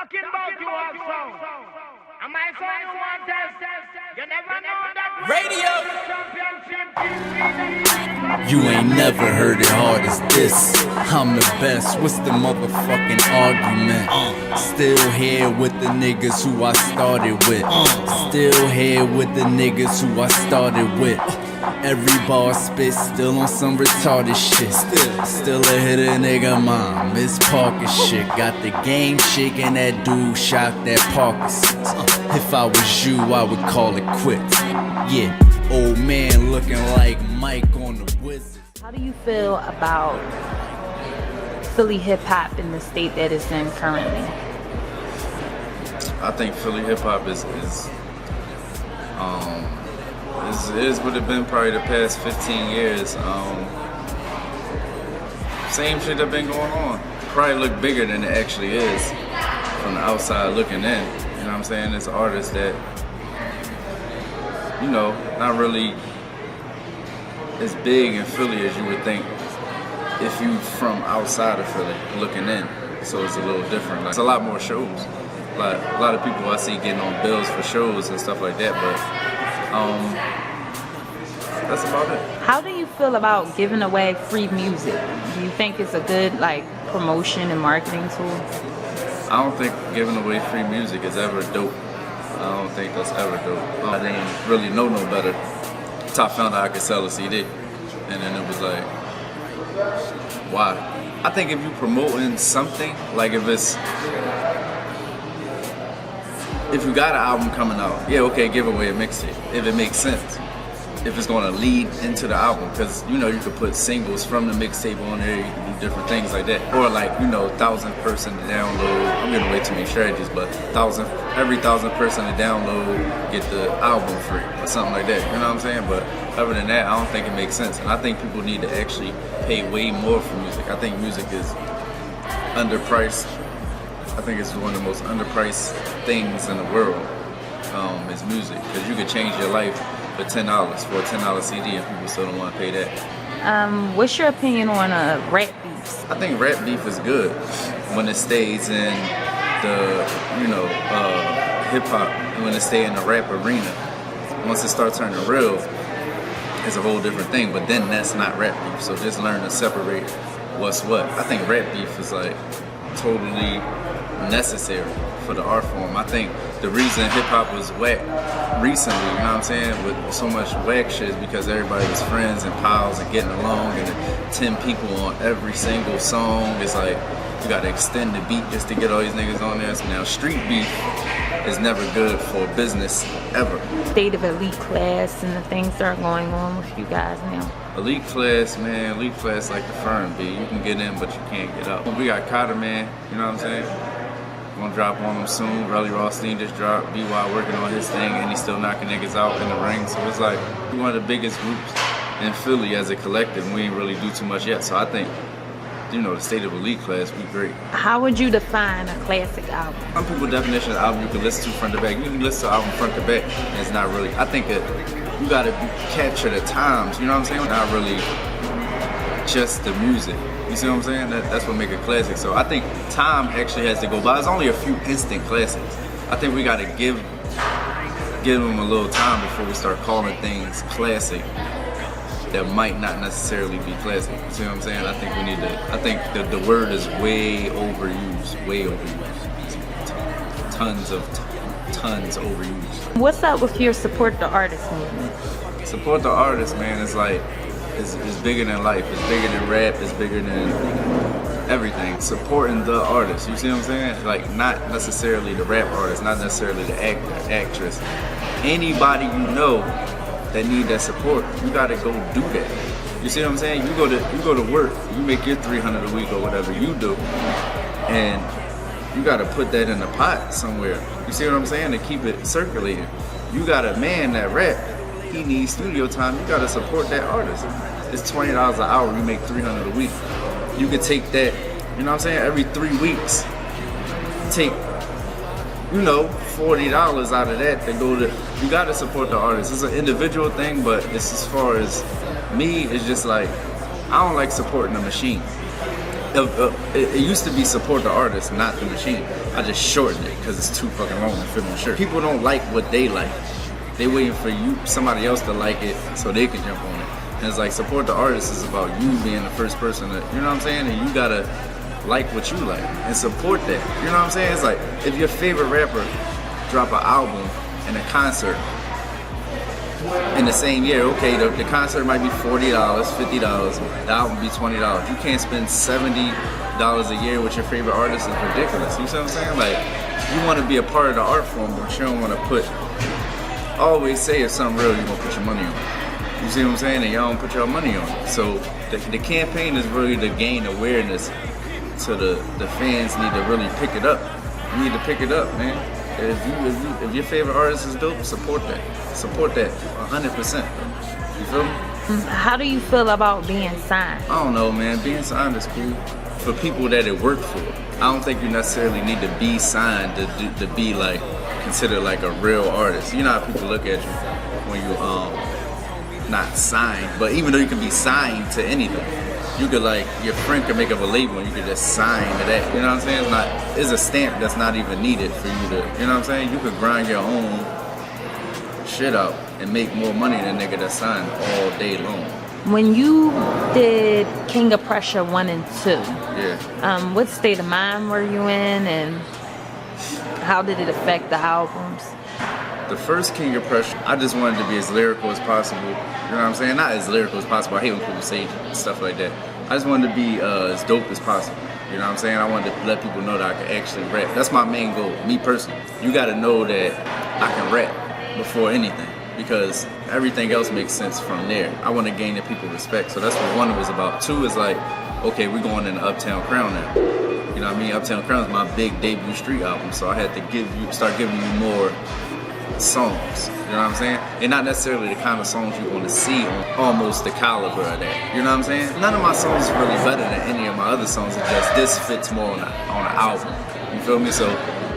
Talking about you also. Am I so you want test? You never know that Radio. You ain't never heard it hard as this. I'm the best. What's the motherfucking argument? Still here with the niggas who I started with. Still here with the niggas who I started with. Every bar spit, still on some retarded shit. Still a hitter, nigga, mom. Miss Parker shit. Got the game shaking, that dude shot that Parkinson's. If I was you, I would call it quits. Yeah, old man looking like Mike on the Wizards. How do you feel about Philly hip hop in the state that it's in currently? I think Philly hip hop is what it's been probably the past 15 years. Same shit that been going on. Probably look bigger than it actually is from the outside looking in. You know what I'm saying? It's artists that, you know, not really as big in Philly as you would think if you from outside of Philly looking in. So it's a little different. Like, it's a lot more shows. Like, a lot of people I see getting on bills for shows and stuff like that, but that's about it. How do you feel about giving away free music? Do you think it's a good promotion and marketing tool? I don't think giving away free music is ever dope. I don't think that's ever dope. I didn't really know no better. Till I found out I could sell a CD, and then it was like, why? I think if you're promoting something, like if you got an album coming out, yeah, okay, give away a mixtape if it makes sense. If it's going to lead into the album, because you know you could put singles from the mixtape on there, you can do different things like that, or 1,000 person to download. I'm giving away too many strategies, but every 1,000 person to download get the album free or something like that. You know what I'm saying? But other than that, I don't think it makes sense, and I think people need to actually pay way more for music. I think music is underpriced. I think it's one of the most underpriced things in the world. Is music, because you could change your life for $10 for a $10 CD, and people still don't want to pay that. What's your opinion on rap beefs? I think rap beef is good when it stays in the hip hop, when it stays in the rap arena. Once it starts turning real, it's a whole different thing. But then that's not rap beef. So just learn to separate what's what. I think rap beef is totally necessary for the art form. I think the reason hip hop was whack recently, you know what I'm saying, with so much whack shit, is because everybody was friends and pals and getting along, and 10 people on every single song. It's like you gotta extend the beat just to get all these niggas on there. So now street beef is never good for business ever. State of elite class and the things that are going on with you guys now. Elite class, man, elite class like the firm be. You can get in, but you can't get out. We got Cotter, man, you know what I'm saying? Gonna drop on him soon. Relly Rothstein just dropped. BY working on his thing, and he's still knocking niggas out in the ring. So it's like one of the biggest groups in Philly as a collective. We ain't really do too much yet. So I think, the state of elite class, we great. How would you define a classic album? Some people's definition of album you can listen to front to back. You can listen to album front to back, and it's not really. I think that you gotta capture the times. You know what I'm saying? Not really just the music. You see what I'm saying? That's what make a classic. So I think time actually has to go by. There's only a few instant classics. I think we gotta give them a little time before we start calling things classic that might not necessarily be classic. You see what I'm saying? I think we need to. I think the word is way overused. Way overused. Tons overused. What's up with your support the artist movement? Support the artist, man. It's it's bigger than life. It's bigger than rap. It's bigger than everything. Supporting the artist. You see what I'm saying? Not necessarily the rap artist, not necessarily the actor, actress. Anybody you know that need that support, you gotta go do that. You see what I'm saying? You go to work, you make your 300 a week or whatever you do, and you gotta put that in the pot somewhere. You see what I'm saying? To keep it circulating. You got a man that rap. He needs studio time. You gotta support that artist. It's $20 an hour. You make 300 a week. You could take that. You know what I'm saying? Every 3 weeks, take $40 out of that to go to. You gotta support the artist. It's an individual thing, but it's as far as me, it's just I don't like supporting the machine. It used to be support the artist, not the machine. I just shortened it because it's too fucking long to fit on the shirt. People don't like what they like. They waiting for somebody else to like it so they can jump on it. And it's like support the artist is about you being the first person that, you know what I'm saying? And you gotta like what you like and support that. You know what I'm saying? It's like if your favorite rapper drop an album and a concert in the same year, okay, the concert might be $40, $50, the album be $20. You can't spend $70 a year with your favorite artist. It's ridiculous. You see what I'm saying? Like, you want to be a part of the art form, but you don't want to put, always say if something real, you're going to put your money on it. You see what I'm saying? And y'all don't put your money on it. So the campaign is really to gain awareness, so the fans need to really pick it up. You need to pick it up, man. If your favorite artist is dope, support that. Support that 100%. You feel me? How do you feel about being signed? I don't know, man. Being signed is cool for people that it worked for. I don't think you necessarily need to be signed to be like considered like a real artist. You know how people look at you when you not signed, but even though you can be signed to anything. You could like, your friend could make up a label and you could just sign to that. You know what I'm saying? It's a stamp that's not even needed for you to, you know what I'm saying? You could grind your own shit out and make more money than a nigga that's signed all day long. When you did King of Pressure 1 and 2, yeah. What state of mind were you in and how did it affect the albums? The first King of Pressure, I just wanted to be as lyrical as possible. You know what I'm saying? Not as lyrical as possible. I hate when people say stuff like that. I just wanted to be as dope as possible. You know what I'm saying? I wanted to let people know that I could actually rap. That's my main goal, me personally. You gotta know that I can rap before anything, because everything else makes sense from there. I want to gain the people respect. So that's what 1 was about. 2 is like, okay, we're going into Uptown Crown now. You know what I mean? Uptown Crown is my big debut street album, so I had to start giving you more songs, you know what I'm saying? And not necessarily the kind of songs you want to see on almost the caliber of that, you know what I'm saying? None of my songs is really better than any of my other songs, it's just this fits more on an album, you feel me? So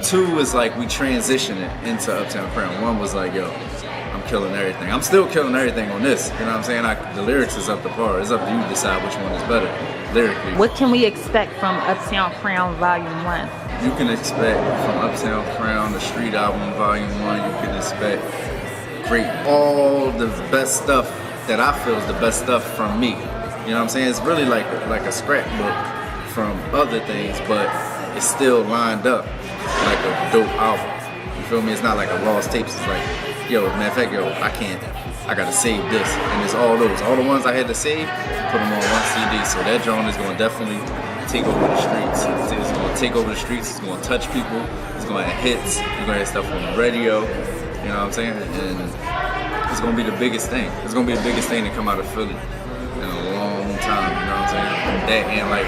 2 is like we transition it into Uptown Crown. 1 was like, yo, I'm killing everything. I'm still killing everything on this, you know what I'm saying? The lyrics is up to par. It's up to you to decide which one is better lyrically. What can we expect from Uptown Crown Volume 1? You can expect from Uptown Crown, the Street Album Volume 1, you can expect all the best stuff that I feel is the best stuff from me. You know what I'm saying? It's really like a scrapbook from other things, but it's still lined up like a dope album. You feel me? It's not like a lost tapes. It's like, yo, matter of fact, I gotta save this. And it's all the ones I had to save, put them on one CD. So that joint is gonna definitely take over the streets. It's gonna take over the streets, it's gonna touch people, it's gonna have hits, you're gonna have stuff on the radio, you know what I'm saying? And it's gonna be the biggest thing. It's gonna be the biggest thing to come out of Philly in a long time, you know what I'm saying? That and like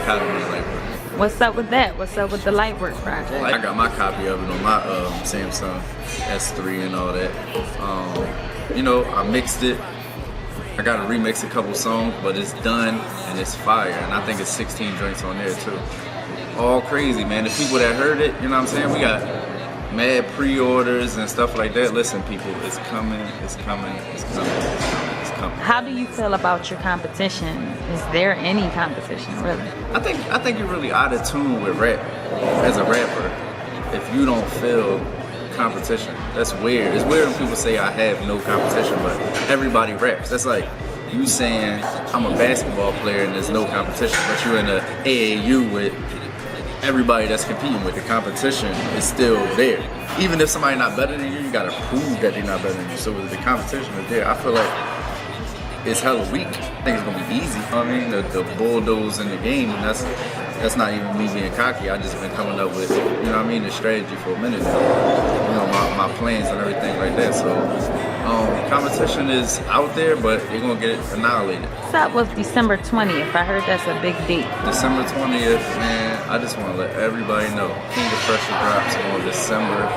Lightwork. What's up with that? What's up with the Lightwork project? I got my copy of it on my Samsung S3 and all that. You know, I mixed it. I gotta remix a couple songs, but it's done and it's fire. And I think it's 16 joints on there too. All crazy, man. The people that heard it, you know what I'm saying? We got mad pre-orders and stuff like that. Listen, people, it's coming, it's coming, it's coming, it's coming. How do you feel about your competition? Is there any competition, really? I think you're really out of tune with rap as a rapper if you don't feel competition. That's weird. It's weird when people say I have no competition, but everybody raps. That's like you saying I'm a basketball player and there's no competition, but you're in a AAU with everybody that's competing with. The competition is still there. Even if somebody's not better than you, you gotta prove that they're not better than you. So the competition is there. I feel like it's hella weak. I think it's gonna be easy. You know what I mean, the bulldoze in the game, and that's not even me being cocky. I just been coming up with, you know what I mean, the strategy for a minute now. You know, my plans and everything like that. So competition is out there, but you're gonna get it annihilated. What's up with December 20th? I heard that's a big date. December 20th, man, I just want to let everybody know. King of Pressure drops on December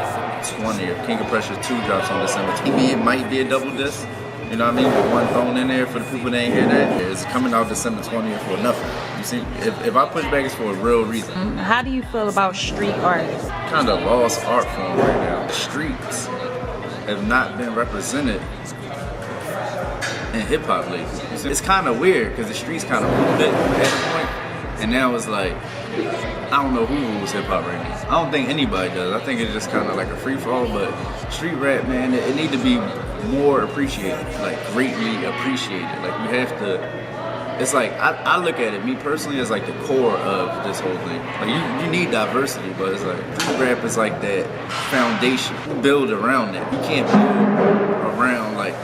20th. King of Pressure 2 drops on December 20th. It might be a double disc. You know what I mean? With one thrown in there for the people that ain't hear that. It's coming out December 20th for nothing. You see, if I push back, it's for a real reason. How do you feel about street artists? Kind of lost art form right now. The streets have not been represented in hip hop lately. It's kind of weird because the streets kind of moved it at a point, And now it's like, I don't know who rules hip hop right now. I don't think anybody does. I think it's just kind of like a free fall. But street rap, man, it need to be more appreciated, like greatly appreciated. Like you have to. It's like I look at it, me personally, as like the core of this whole thing. Like you need diversity, but it's like street rap is like that foundation. You build around that. You can't build around like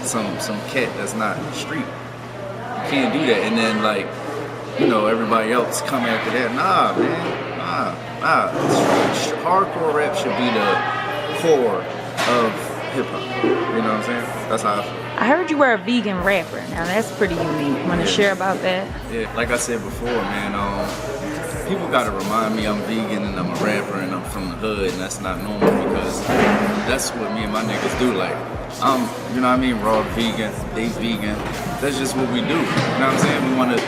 some cat that's not street. You can't do that. And then like, you know, everybody else come after that. Nah, man, nah. Hardcore rap should be the core of hip hop. You know what I'm saying? That's how I feel. I heard you were a vegan rapper. Now that's pretty unique. Want to share about that? Yeah, like I said before, man, people gotta remind me I'm vegan and I'm a rapper and I'm from the hood, and that's not normal because that's what me and my niggas do. Like, I'm, you know what I mean, raw vegan, they vegan. That's just what we do. You know what I'm saying? We wanna,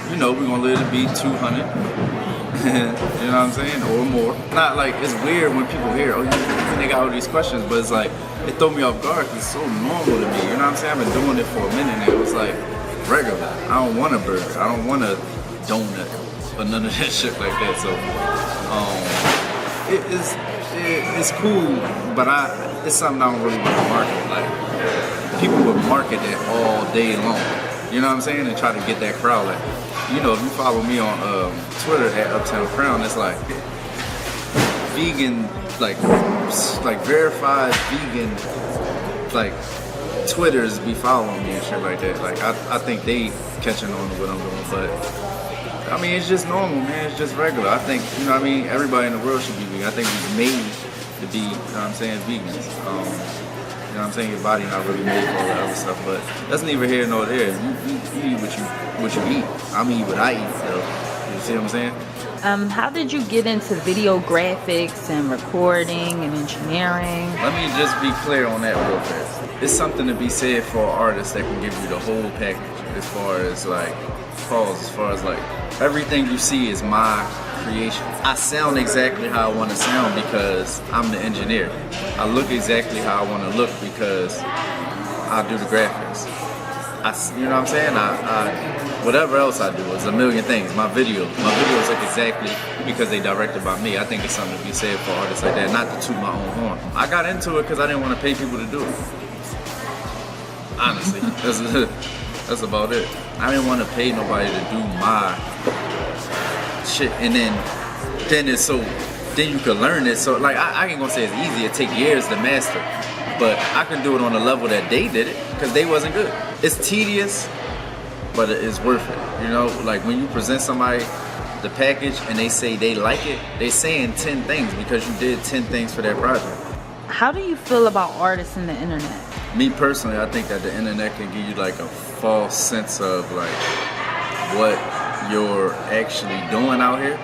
you know, we gonna live to be 200. You know what I'm saying? Or more. Not like, it's weird when people hear, oh, they got all these questions, but it's like, it throw me off guard because it's so normal to me. You know what I'm saying? I've been doing it for a minute now. It's like regular. I don't want a burger. I don't want a donut or none of that shit like that. So it's cool, but it's something I don't really want to market. Like people would market it all day long. You know what I'm saying? And try to get that crowd. Like, you know, if you follow me on Twitter at Uptown Crown, it's like vegan, like verified vegan, like Twitters be following me and shit like that. Like I think they catching on to what I'm doing, but I mean it's just normal, man. It's just regular. I think, you know what I mean, everybody in the world should be vegan. I think we're made to be, you know what I'm saying, vegans. You know what I'm saying? Your body not really made for all that other stuff, but that's neither here nor there. You eat what you eat. I'm eat what I eat, though. You see what I'm saying? How did you get into video graphics and recording and engineering? Let me just be clear on that real fast. It's something to be said for artists that can give you the whole package as far as like everything you see is my creation. I sound exactly how I want to sound because I'm the engineer. I look exactly how I want to look because I do the graphics. You know what I'm saying? Whatever else I do is a million things. My videos look exactly because they directed by me. I think it's something to be said for artists like that, not to toot my own horn. I got into it because I didn't want to pay people to do it. Honestly, that's about it. I didn't want to pay nobody to do my shit, and then it's so, then you can learn it. So like I ain't gonna say it's easy. It take years to master, but I can do it on the level that they did it because they wasn't good. It's tedious, but it's worth it. You know, like when you present somebody the package and they say they like it, they saying 10 things because you did 10 things for that project. How do you feel about artists and the internet? Me personally, I think that the internet can give you like a false sense of like what you're actually doing out here.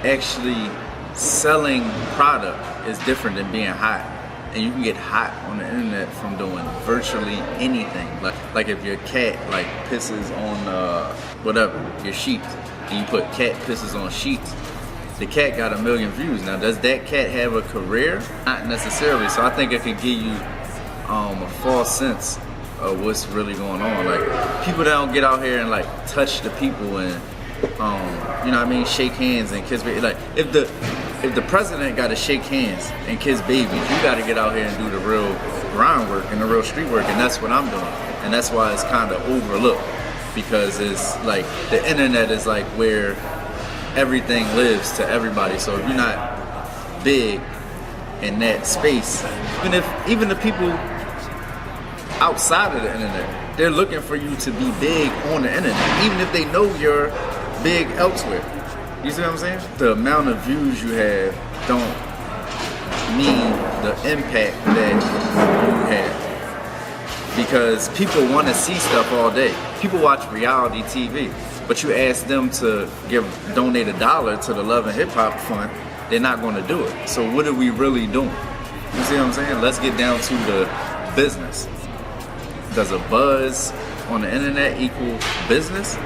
Actually selling product is different than being hot. And you can get hot on the internet from doing virtually anything. Like if your cat like pisses on whatever, your sheets, and you put cat pisses on sheets, the cat got 1 million views. Now does that cat have a career? Not necessarily. So I think it could give you a false sense of what's really going on. Like people that don't get out here and like touch the people and you know what I mean, shake hands and kiss babies. Like if the president got to shake hands and kiss babies, you got to get out here and do the real grind work and the real street work, and that's what I'm doing. And that's why it's kind of overlooked, because it's like the internet is like where everything lives to everybody. So if you're not big in that space, even the people outside of the internet, they're looking for you to be big on the internet, even if they know you're big elsewhere. You see what I'm saying? The amount of views you have don't mean the impact that you have, because people want to see stuff all day. People watch reality TV, but you ask them to donate $1 to the Love and Hip Hop Fund, they're not going to do it. So what are we really doing? You see what I'm saying? Let's get down to the business. Does a buzz on the internet equal business?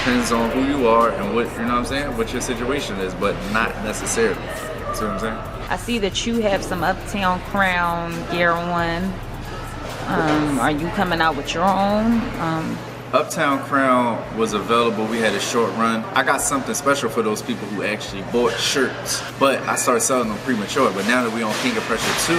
Depends on who you are and what, you know what I'm saying, what your situation is, but not necessarily. See what I'm saying? I see that you have some Uptown Crown gear on. Are you coming out with your own? Uptown Crown was available. We had a short run. I got something special for those people who actually bought shirts, but I started selling them premature. But now that we on King of Pressure 2,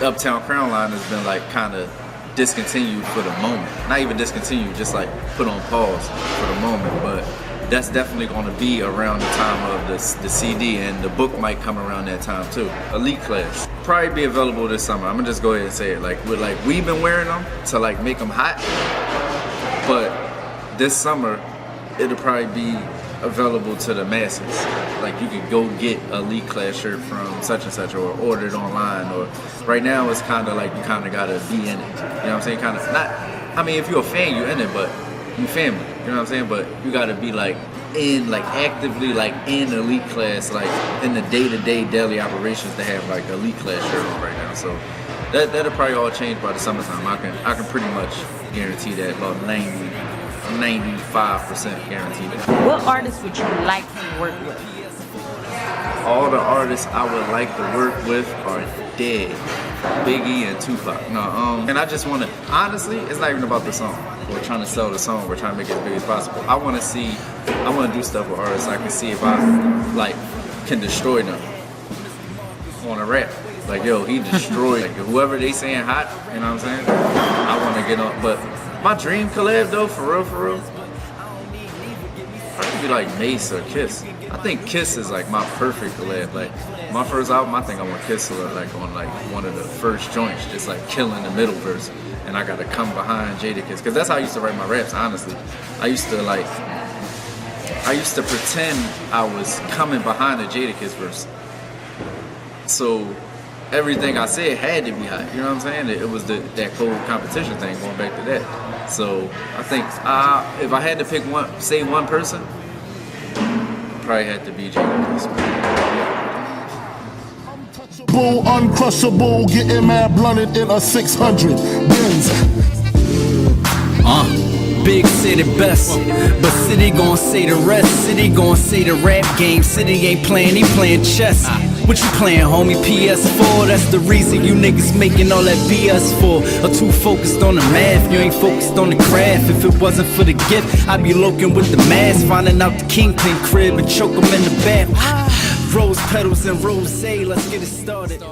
the Uptown Crown line has been like kind of discontinued for the moment. Not even discontinued, just like put on pause for the moment. But that's definitely going to be around the time of the CD, and the book might come around that time too. Elite Klass probably be available this summer. I'm gonna just go ahead and say it. Like we've been wearing them to like make them hot, but this summer it'll probably be available to the masses. Like you could go get a Elite Klass shirt from such and such, or order it online. Or right now it's kind of like you kind of gotta be in it. You know what I'm saying? Kind of not. I mean, if you're a fan, you're in it, but you family. You know what I'm saying? But you gotta be like in, like actively, like in Elite Klass, like in the day-to-day daily operations to have like Elite Klass shirt on right now. So that'll probably all change by the summertime. I can pretty much guarantee that, about 95% guarantee that. What artists would you like to work with? All the artists I would like to work with are dead. Biggie and Tupac. And I just want to, honestly, it's not even about the song. We're trying to sell the song. We're trying to make it as big as possible. I want to do stuff with artists I can see if I, like, can destroy them on a rap. Like, yo, he destroyed like, whoever they saying hot, you know what I'm saying? I want to get on, but my dream collab though, for real, probably be like Mace or Kiss. I think Kiss is like my perfect collab. Like my first album, I think I want Kiss to look like on like one of the first joints, just like killing the middle verse, and I gotta come behind Jadakiss, because that's how I used to write my raps. Honestly, I used to pretend I was coming behind the Jadakiss verse, so everything I said had to be hot. You know what I'm saying? It was that cold competition thing, going back to that. So I think if I had to pick one person, probably had to be Jadakiss. Uncrushable, getting mad blunted in a 600 Benz. Big city best, but city gon' say the rest. City gon' say the rap game. City ain't playing, he playing chess. What you playing, homie? PS4, that's the reason you niggas making all that BS for. Or too focused on the math, you ain't focused on the craft. If it wasn't for the gift, I'd be looking with the mask, finding out the kingpin crib and choke him in the bath. Rose petals and rose, let's get it started.